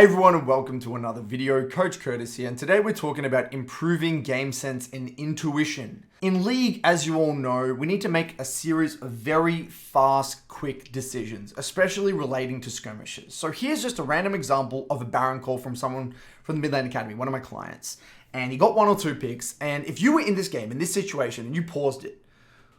Hey everyone and welcome to another video. Coach Curtis here, and today we're talking about improving game sense and intuition. In League, as you all know, we need to make a series of very fast, quick decisions, especially relating to skirmishes. So here's just a random example of a Baron call from someone from the Mid Lane Academy, one of my clients. And he got 1 or 2 picks, and if you were in this game, in this situation, and you paused it,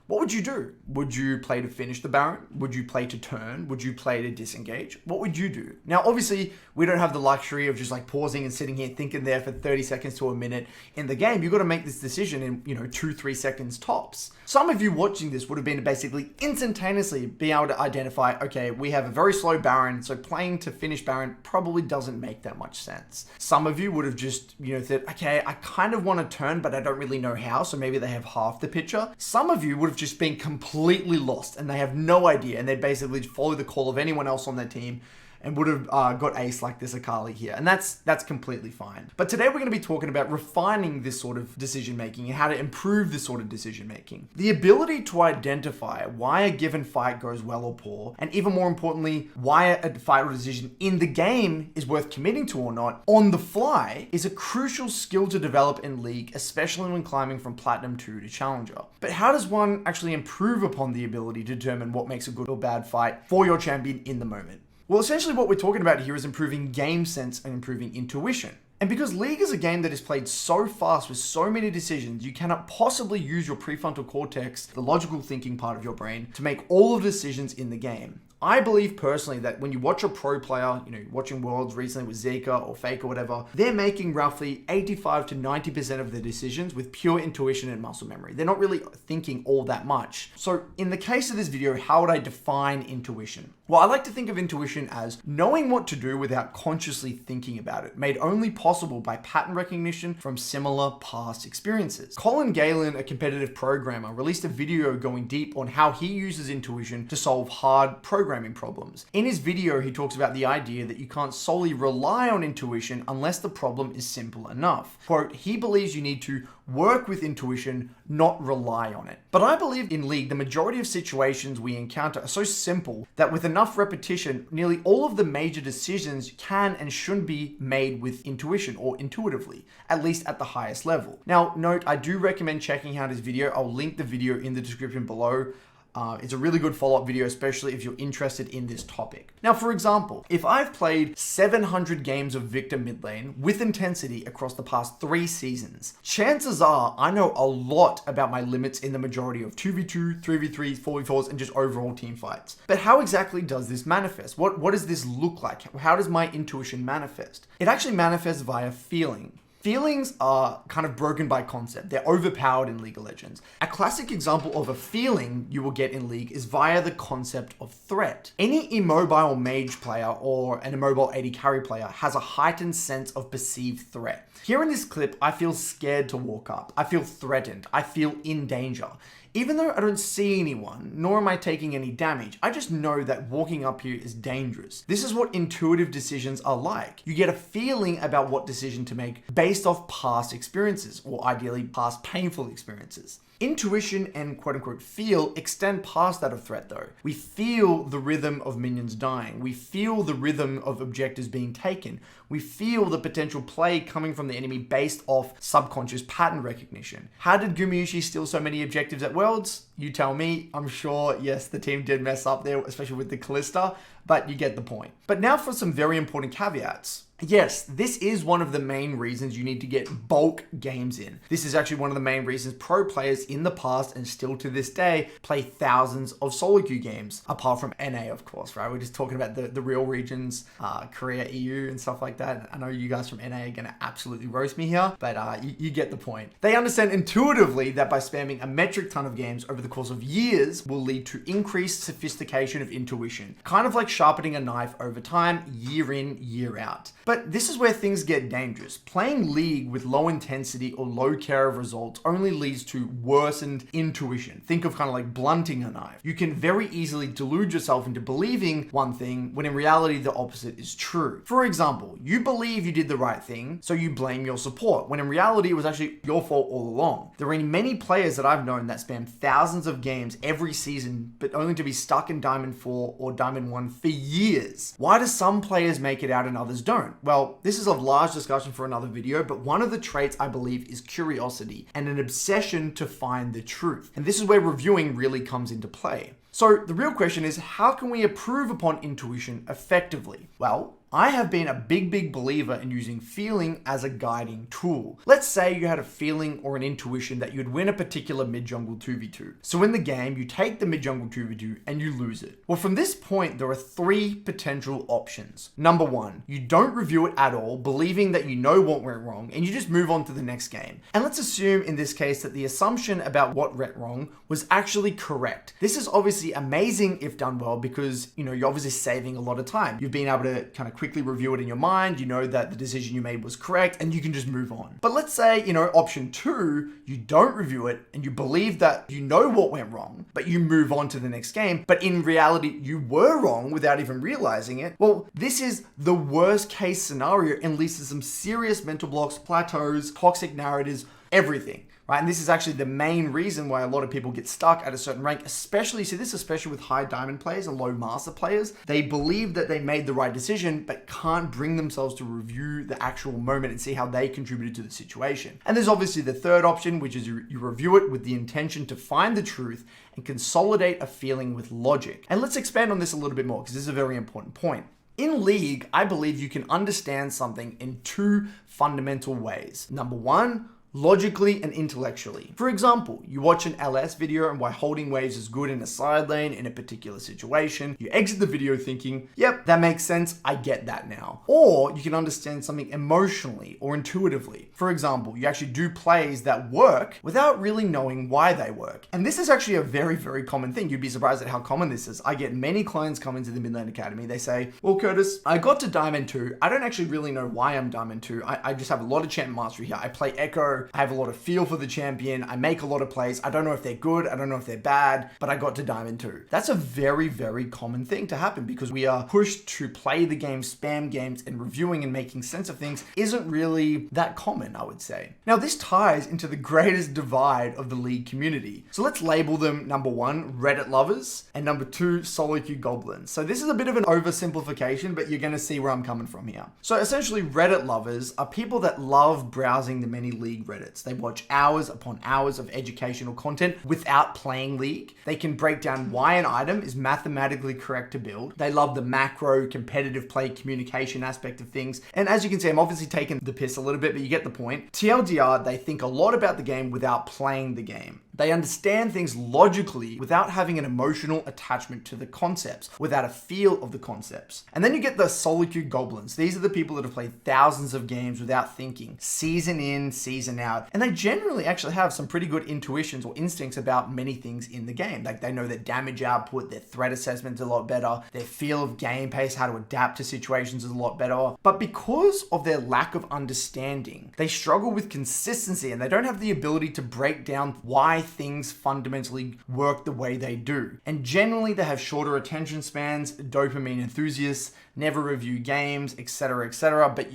what would you do? Would you play to finish the Baron? Would you play to turn? Would you play to disengage? What would you do? Now, obviously, we don't have the luxury of just like pausing and sitting here thinking there for 30 seconds to a minute in the game. You've got to make this decision in, 2-3 seconds tops. Some of you watching this would have been to basically instantaneously be able to identify, okay, we have a very slow Baron, so playing to finish Baron probably doesn't make that much sense. Some of you would have just, said, okay, I kind of want to turn, but I don't really know how, so maybe they have half the picture. Some of you would have just been completely lost and they have no idea, and they basically follow the call of anyone else on their team and would have got ace like this Akali here. And that's completely fine. But today we're going to be talking about refining this sort of decision making and how to improve this sort of decision making. The ability to identify why a given fight goes well or poor, and even more importantly, why a fight or decision in the game is worth committing to or not on the fly, is a crucial skill to develop in League, especially when climbing from Platinum 2 to Challenger. But how does one actually improve upon the ability to determine what makes a good or bad fight for your champion in the moment? Well, essentially what we're talking about here is improving game sense and improving intuition. And because League is a game that is played so fast with so many decisions, you cannot possibly use your prefrontal cortex, the logical thinking part of your brain, to make all of the decisions in the game. I believe personally that when you watch a pro player, watching Worlds recently with Zika or Fake or whatever, they're making roughly 85 to 90% of their decisions with pure intuition and muscle memory. They're not really thinking all that much. So in the case of this video, how would I define intuition? Well, I like to think of intuition as knowing what to do without consciously thinking about it, made only possible by pattern recognition from similar past experiences. Colin Galen, a competitive programmer, released a video going deep on how he uses intuition to solve hard programming problems. In his video, he talks about the idea that you can't solely rely on intuition unless the problem is simple enough. Quote, he believes you need to work with intuition, not rely on it. But I believe in League, the majority of situations we encounter are so simple that with enough repetition, nearly all of the major decisions can and should be made with intuition or intuitively, at least at the highest level. Now, note, I do recommend checking out his video. I'll link the video in the description below. It's a really good follow-up video, especially if you're interested in this topic. Now, for example, if I've played 700 games of Victor mid lane with intensity across the past 3 seasons, chances are I know a lot about my limits in the majority of 2v2, 3v3s, 4v4s, and just overall team fights. But how exactly does this manifest? What does this look like? How does my intuition manifest? It actually manifests via feeling. Feelings are kind of broken by concept. They're overpowered in League of Legends. A classic example of a feeling you will get in League is via the concept of threat. Any immobile mage player or an immobile AD carry player has a heightened sense of perceived threat. Here in this clip, I feel scared to walk up. I feel threatened. I feel in danger. Even though I don't see anyone, nor am I taking any damage, I just know that walking up here is dangerous. This is what intuitive decisions are like. You get a feeling about what decision to make based off past experiences, or ideally past painful experiences. Intuition and quote-unquote feel extend past that of threat though. We feel the rhythm of minions dying. We feel the rhythm of objectives being taken. We feel the potential play coming from the enemy based off subconscious pattern recognition. How did Gumayusi steal so many objectives at Worlds? You tell me. I'm sure, yes, the team did mess up there, especially with the Kalista, but you get the point. But now for some very important caveats. Yes, this is one of the main reasons you need to get bulk games in. This is actually one of the main reasons pro players in the past and still to this day play thousands of solo queue games, apart from NA, of course, right? We're just talking about the real regions, Korea, EU, and stuff like that. I know you guys from NA are going to absolutely roast me here, but you get the point. They understand intuitively that by spamming a metric ton of games over the course of years will lead to increased sophistication of intuition, kind of like sharpening a knife over time, year in, year out. But this is where things get dangerous. Playing League with low intensity or low care of results only leads to worsened intuition. Think of kind of like blunting a knife. You can very easily delude yourself into believing one thing when in reality the opposite is true. For example, you believe you did the right thing, so you blame your support, when in reality it was actually your fault all along. There are many players that I've known that spam thousands thousands of games every season, but only to be stuck in Diamond 4 or Diamond 1 for years? Why do some players make it out and others don't? Well, this is a large discussion for another video, but one of the traits I believe is curiosity and an obsession to find the truth. And this is where reviewing really comes into play. So the real question is, how can we improve upon intuition effectively? Well, I have been a big believer in using feeling as a guiding tool. Let's say you had a feeling or an intuition that you'd win a particular mid-jungle 2v2. So in the game, you take the mid-jungle 2v2 and you lose it. Well, from this point, there are 3 potential options. Number 1, you don't review it at all, believing that you know what went wrong, and you just move on to the next game. And let's assume in this case that the assumption about what went wrong was actually correct. This is obviously amazing if done well, because you're obviously saving a lot of time. You've been able to kind of quickly review it in your mind, you know that the decision you made was correct, and you can just move on. But let's say, option 2, you don't review it and you believe that you know what went wrong, but you move on to the next game, but in reality, you were wrong without even realizing it. Well, this is the worst case scenario and leads to some serious mental blocks, plateaus, toxic narratives, everything. Right? And this is actually the main reason why a lot of people get stuck at a certain rank, especially with high diamond players and low master players. They believe that they made the right decision, but can't bring themselves to review the actual moment and see how they contributed to the situation. And there's obviously the third option, which is you review it with the intention to find the truth and consolidate a feeling with logic. And let's expand on this a little bit more, because this is a very important point. In League, I believe you can understand something in 2 fundamental ways. Number 1, logically and intellectually. For example, you watch an LS video and why holding waves is good in a side lane in a particular situation. You exit the video thinking, yep, that makes sense, I get that now. Or you can understand something emotionally or intuitively. For example, you actually do plays that work without really knowing why they work. And this is actually a very common thing. You'd be surprised at how common this is. I get many clients come into the Midlane Academy. They say, well, Curtis, I got to Diamond 2. I don't actually really know why I'm Diamond 2. I just have a lot of champ mastery here. I play Echo. I have a lot of feel for the champion. I make a lot of plays. I don't know if they're good. I don't know if they're bad, but I got to Diamond 2. That's a very common thing to happen, because we are pushed to play the game, spam games, and reviewing and making sense of things isn't really that common, I would say. Now, this ties into the greatest divide of the League community. So let's label them number 1, Reddit lovers, and number 2, solo queue goblins. So this is a bit of an oversimplification, but you're going to see where I'm coming from here. So essentially, Reddit lovers are people that love browsing the many League Reddits. They watch hours upon hours of educational content without playing League. They can break down why an item is mathematically correct to build. They love the macro, competitive play, communication aspect of things. And as you can see, I'm obviously taking the piss a little bit, but you get the point. TLDR, they think a lot about the game without playing the game. They understand things logically without having an emotional attachment to the concepts, without a feel of the concepts. And then you get the solo queue goblins. These are the people that have played thousands of games without thinking, season in, season out. And they generally actually have some pretty good intuitions or instincts about many things in the game. Like, they know their damage output, their threat assessment is a lot better, their feel of game pace, how to adapt to situations is a lot better. But because of their lack of understanding, they struggle with consistency, and they don't have the ability to break down why things fundamentally work the way they do. And generally, they have shorter attention spans, dopamine enthusiasts, never review games, etc., etc. But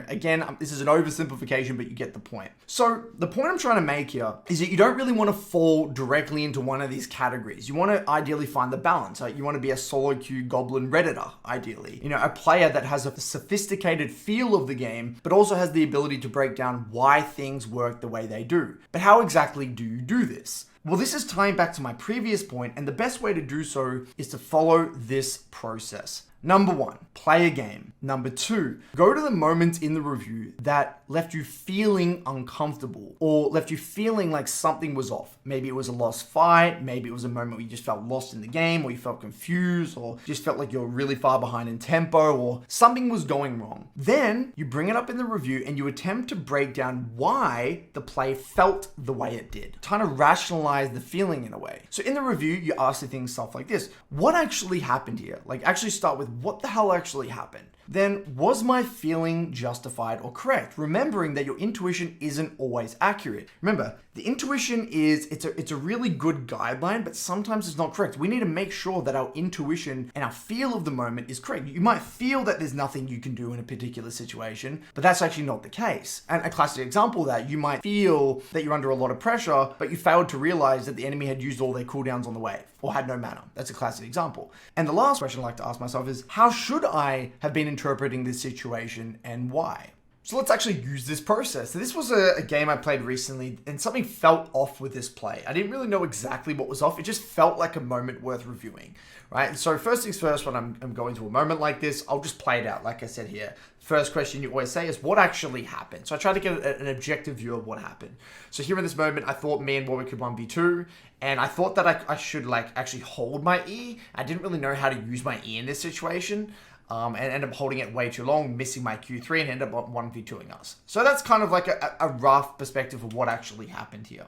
again, this is an oversimplification, but you get the point. So the point I'm trying to make here is that you don't really want to fall directly into one of these categories. You want to ideally find the balance. Right? You want to be a solo queue goblin redditor, ideally. A player that has a sophisticated feel of the game, but also has the ability to break down why things work the way they do. But how exactly do you do this? Well, this is tying back to my previous point, and the best way to do so is to follow this process. Number 1, play a game. Number 2, go to the moments in the review that left you feeling uncomfortable or left you feeling like something was off. Maybe it was a lost fight. Maybe it was a moment where you just felt lost in the game, or you felt confused, or just felt like you're really far behind in tempo, or something was going wrong. Then you bring it up in the review and you attempt to break down why the play felt the way it did. Trying to rationalize the feeling in a way. So in the review, you ask the things stuff like this. What actually happened here? Like, actually start with what the hell actually happened? then was my feeling justified or correct? Remembering that your intuition isn't always accurate. Remember, the intuition it's a really good guideline, but sometimes it's not correct. We need to make sure that our intuition and our feel of the moment is correct. You might feel that there's nothing you can do in a particular situation, but that's actually not the case. And a classic example of that, you might feel that you're under a lot of pressure, but you failed to realize that the enemy had used all their cooldowns on the wave or had no mana. That's a classic example. And the last question I like to ask myself is, how should I have been interpreting this situation and why? So let's actually use this process. So this was a game I played recently and something felt off with this play. I didn't really know exactly what was off. It just felt like a moment worth reviewing, right? And so first things first, when I'm going to a moment like this, I'll just play it out. Like I said here, first question you always say is what actually happened? So I tried to get an objective view of what happened. So here in this moment, I thought me and Warwick could 1v2, and I thought that I should like actually hold my E. I didn't really know how to use my E in this situation. And end up holding it way too long, missing my Q3, and end up 1v2ing us. So that's kind of like a rough perspective of what actually happened here.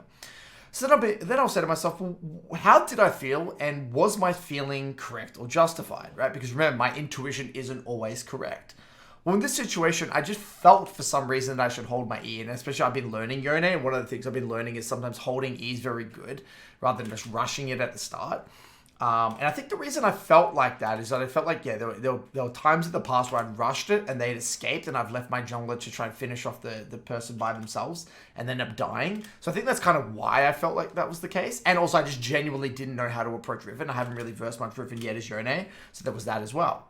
So then I'll say to myself, well, how did I feel, and was my feeling correct or justified, right? Because remember, my intuition isn't always correct. Well, in this situation, I just felt for some reason that I should hold my E, and especially I've been learning Yone, and one of the things I've been learning is sometimes holding E is very good, rather than just rushing it at the start. And I think the reason I felt like that is that I felt like, there were times in the past where I'd rushed it and they'd escaped, and I've left my jungler to try and finish off the person by themselves and then end up dying. So I think that's kind of why I felt like that was the case. And also I just genuinely didn't know how to approach Riven. I haven't really versed much Riven yet as Yone, so there was that as well.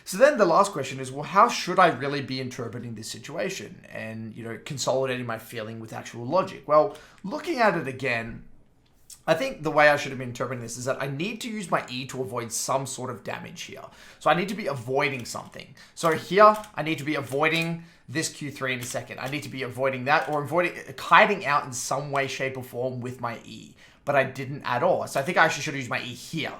So then the last question is, well, how should I really be interpreting this situation and, consolidating my feeling with actual logic? Well, looking at it again, I think the way I should have been interpreting this is that I need to use my E to avoid some sort of damage here. So I need to be avoiding something. So here, I need to be avoiding this Q3 in a second. I need to be avoiding that or kiting out in some way, shape, or form with my E. But I didn't at all. So I think I actually should have used my E here.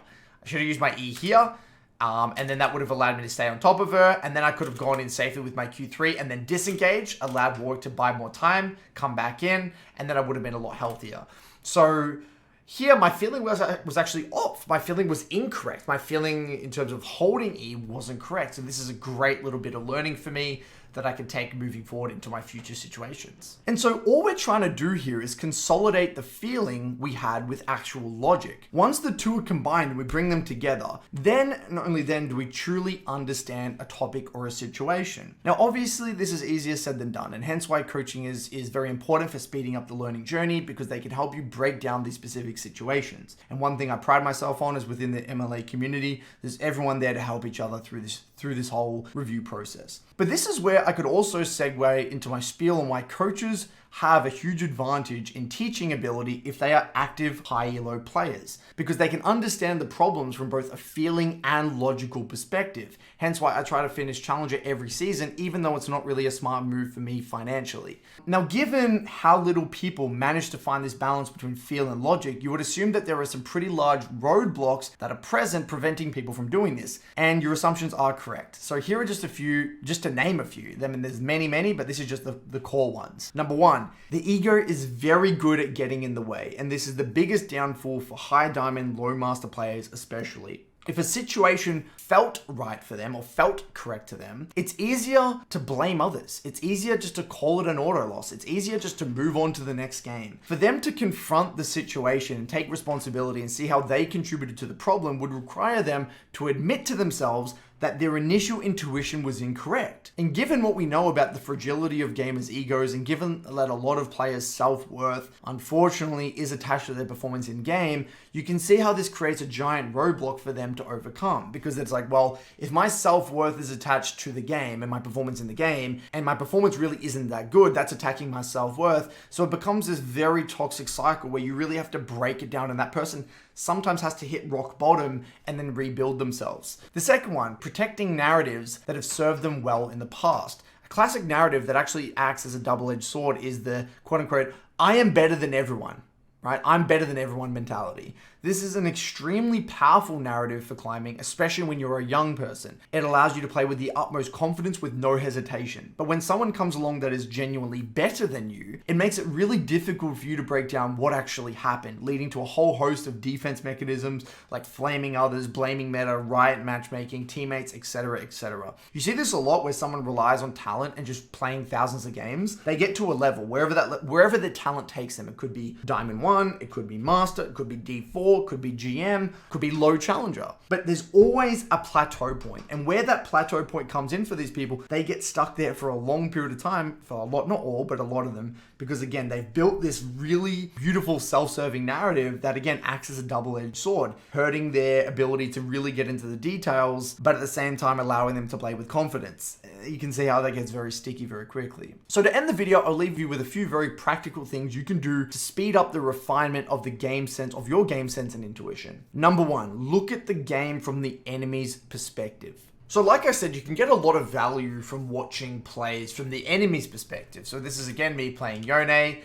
I should have used my E here. And then that would have allowed me to stay on top of her. And then I could have gone in safely with my Q3 and then disengage, allowed Warwick to buy more time, come back in, and then I would have been a lot healthier. So here, my feeling was actually off. My feeling was incorrect. My feeling in terms of holding E wasn't correct. So this is a great little bit of learning for me that I can take moving forward into my future situations. And so all we're trying to do here is consolidate the feeling we had with actual logic. Once the two are combined and we bring them together, then, not only then, do we truly understand a topic or a situation. Now, obviously, this is easier said than done, and hence why coaching is very important for speeding up the learning journey, because they can help you break down these specific situations. And one thing I pride myself on is within the MLA community, there's everyone there to help each other through this whole review process. But this is where I could also segue into my spiel on why coaches have a huge advantage in teaching ability if they are active high elo players, because they can understand the problems from both a feeling and logical perspective. Hence why I try to finish Challenger every season, even though it's not really a smart move for me financially. Now, given how little people manage to find this balance between feel and logic, you would assume that there are some pretty large roadblocks that are present preventing people from doing this, and your assumptions are correct. So here are just a few, just to name a few. I mean, there's many, but this is just the core ones. Number one, the ego is very good at getting in the way, and this is the biggest downfall for high diamond, low master players especially. If a situation felt right for them or felt correct to them, it's easier to blame others. It's easier just to call it an auto loss. It's easier just to move on to the next game. For them to confront the situation and take responsibility and see how they contributed to the problem would require them to admit to themselves that their initial intuition was incorrect. And given what we know about the fragility of gamers' egos, and given that a lot of players' self-worth, unfortunately, is attached to their performance in game, you can see how this creates a giant roadblock for them to overcome. Because it's like, well, if my self-worth is attached to the game and my performance in the game, and my performance really isn't that good, that's attacking my self-worth. So it becomes this very toxic cycle where you really have to break it down, and that person sometimes has to hit rock bottom and then rebuild themselves. The second one, protecting narratives that have served them well in the past. A classic narrative that actually acts as a double-edged sword is the quote-unquote, I am better than everyone, right? I'm better than everyone mentality. This is an extremely powerful narrative for climbing, especially when you're a young person. It allows you to play with the utmost confidence with no hesitation. But when someone comes along that is genuinely better than you, it makes it really difficult for you to break down what actually happened, leading to a whole host of defense mechanisms like flaming others, blaming meta, riot matchmaking, teammates, etc., etc. You see this a lot where someone relies on talent and just playing thousands of games. They get to a level, wherever the talent takes them. It could be Diamond 1, it could be Master, it could be D4, could be GM, could be low challenger. But there's always a plateau point. And where that plateau point comes in for these people, they get stuck there for a long period of time, for a lot, not all, but a lot of them, because again, they've built this really beautiful self-serving narrative that again acts as a double-edged sword, hurting their ability to really get into the details, but at the same time allowing them to play with confidence. You can see how that gets very sticky very quickly. So to end the video, I'll leave you with a few very practical things you can do to speed up the refinement of the game sense, of your game sense and intuition. Number one, look at the game from the enemy's perspective. So like I said, you can get a lot of value from watching plays from the enemy's perspective. So this is again me playing Yone.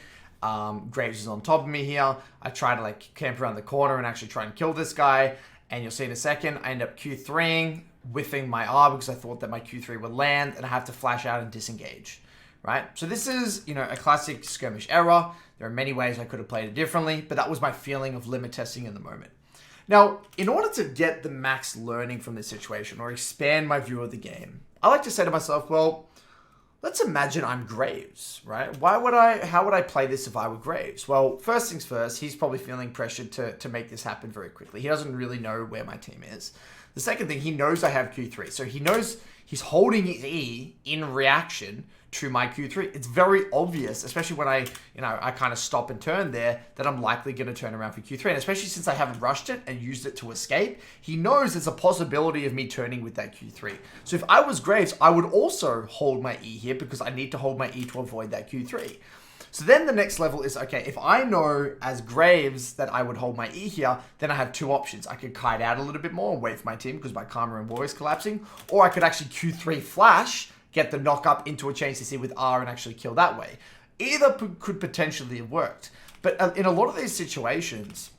Graves is on top of me here. I try to like camp around the corner and actually try and kill this guy. And you'll see in a second, I end up Q3ing, whiffing my R because I thought that my Q3 would land, and I have to flash out and disengage, right? So this is, a classic skirmish error. There are many ways I could have played it differently, but that was my feeling of limit testing in the moment. Now, in order to get the max learning from this situation or expand my view of the game, I like to say to myself, well, let's imagine I'm Graves, right? How would I play this if I were Graves? Well, first things first, he's probably feeling pressured to make this happen very quickly. He doesn't really know where my team is. The second thing, he knows I have Q3. So he knows he's holding his E in reaction to my Q3. It's very obvious, especially when I kind of stop and turn there, that I'm likely going to turn around for Q3. And especially since I haven't rushed it and used it to escape, he knows there's a possibility of me turning with that Q3. So if I was Graves, I would also hold my E here because I need to hold my E to avoid that Q3. So then the next level is, okay, if I know as Graves that I would hold my E here, then I have two options. I could kite out a little bit more and wait for my team because my Karma and War is collapsing, or I could actually Q3 flash, get the knock up into a chain CC with R and actually kill that way. Either could potentially have worked. But in a lot of these situations,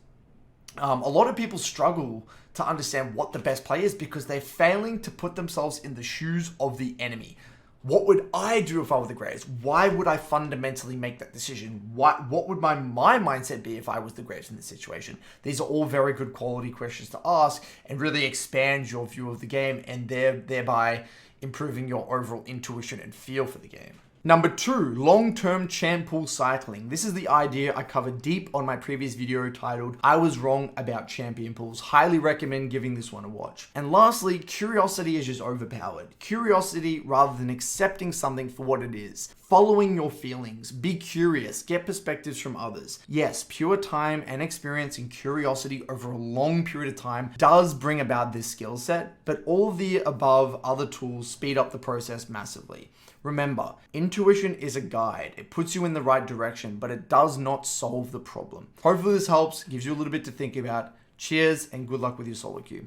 a lot of people struggle to understand what the best play is because they're failing to put themselves in the shoes of the enemy. What would I do if I were the Graves? Why would I fundamentally make that decision? What would my mindset be if I was the Graves in this situation? These are all very good quality questions to ask and really expand your view of the game and thereby improving your overall intuition and feel for the game. Number two, long-term champ pool cycling. This is the idea I covered deep on my previous video titled, I Was Wrong About Champion Pools. Highly recommend giving this one a watch. And lastly, curiosity is just overpowered. Curiosity rather than accepting something for what it is. Following your feelings, be curious, get perspectives from others. Yes, pure time and experience and curiosity over a long period of time does bring about this skill set, but all of the above other tools speed up the process massively. Remember, intuition is a guide. It puts you in the right direction, but it does not solve the problem. Hopefully this helps, gives you a little bit to think about. Cheers and good luck with your solo queue.